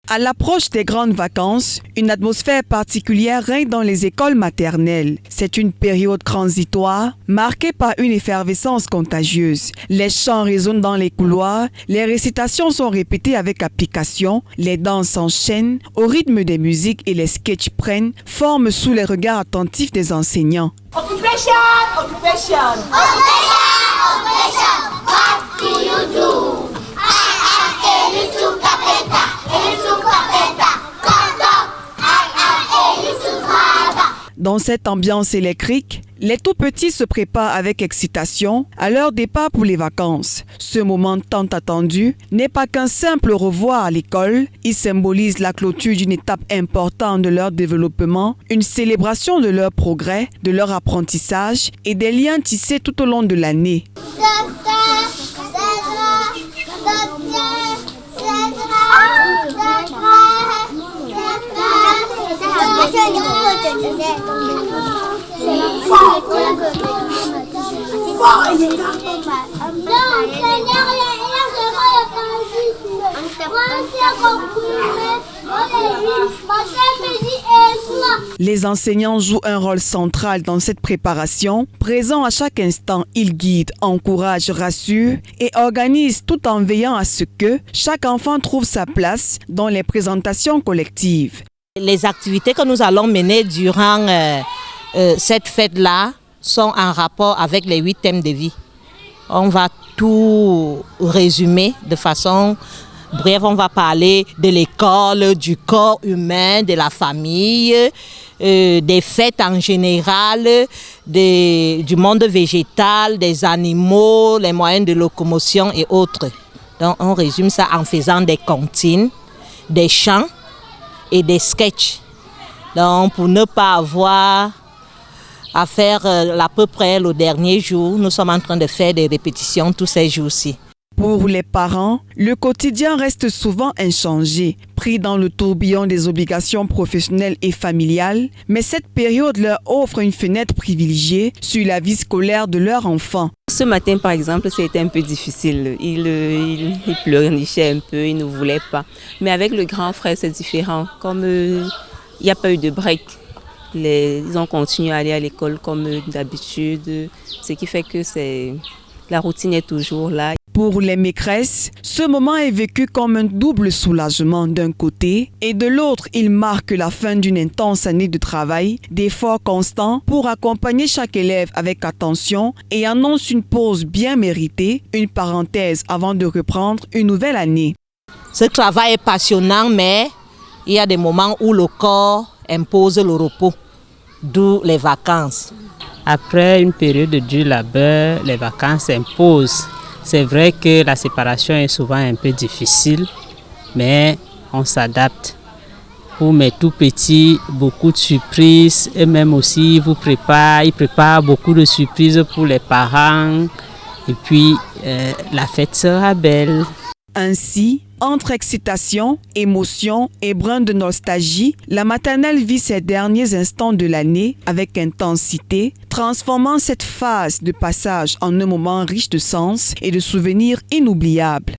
À l'approche des grandes vacances, une atmosphère particulière règne dans les écoles maternelles. C'est une période transitoire, marquée par une effervescence contagieuse. Les chants résonnent dans les couloirs, les récitations sont répétées avec application, les danses s'enchaînent au rythme des musiques et les sketchs prennent forme sous les regards attentifs des enseignants. Occupation, occupation. Occupation, occupation. What do you do? Dans cette ambiance électrique, les tout-petits se préparent avec excitation à leur départ pour les vacances. Ce moment tant attendu n'est pas qu'un simple au revoir à l'école, il symbolise la clôture d'une étape importante de leur développement, une célébration de leur progrès, de leur apprentissage et des liens tissés tout au long de l'année. Les enseignants jouent un rôle central dans cette préparation. Présents à chaque instant, ils guident, encouragent, rassurent et organisent tout en veillant à ce que chaque enfant trouve sa place dans les présentations collectives. Les activités que nous allons mener durant cette fête-là sont en rapport avec les 8 thèmes de vie. On va tout résumer de façon brève. On va parler de l'école, du corps humain, de la famille, des fêtes en général, du monde végétal, des animaux, les moyens de locomotion et autres. Donc on résume ça en faisant des comptines, des chants et des sketchs. Donc pour ne pas avoir à faire à peu près le dernier jour, nous sommes en train de faire des répétitions tous ces jours-ci. Pour les parents, le quotidien reste souvent inchangé, pris dans le tourbillon des obligations professionnelles et familiales, mais cette période leur offre une fenêtre privilégiée sur la vie scolaire de leur enfant. Ce matin, par exemple, c'était un peu difficile. Il pleurnichait un peu, il ne voulait pas. Mais avec le grand frère, c'est différent. Comme il n'y a pas eu de break, ils ont continué à aller à l'école comme d'habitude, ce qui fait que la routine est toujours là. Pour les maîtresses, ce moment est vécu comme un double soulagement d'un côté et de l'autre, il marque la fin d'une intense année de travail, d'efforts constants pour accompagner chaque élève avec attention et annonce une pause bien méritée, une parenthèse avant de reprendre une nouvelle année. Ce travail est passionnant, mais il y a des moments où le corps impose le repos, d'où les vacances. Après une période de dur labeur, les vacances s'imposent. C'est vrai que la séparation est souvent un peu difficile, mais on s'adapte. Pour mes tout petits, beaucoup de surprises. Eux-mêmes aussi, ils préparent beaucoup de surprises pour les parents. Et puis, la fête sera belle. Ainsi, entre excitation, émotion et brin de nostalgie, la maternelle vit ses derniers instants de l'année avec intensité, transformant cette phase de passage en un moment riche de sens et de souvenirs inoubliables.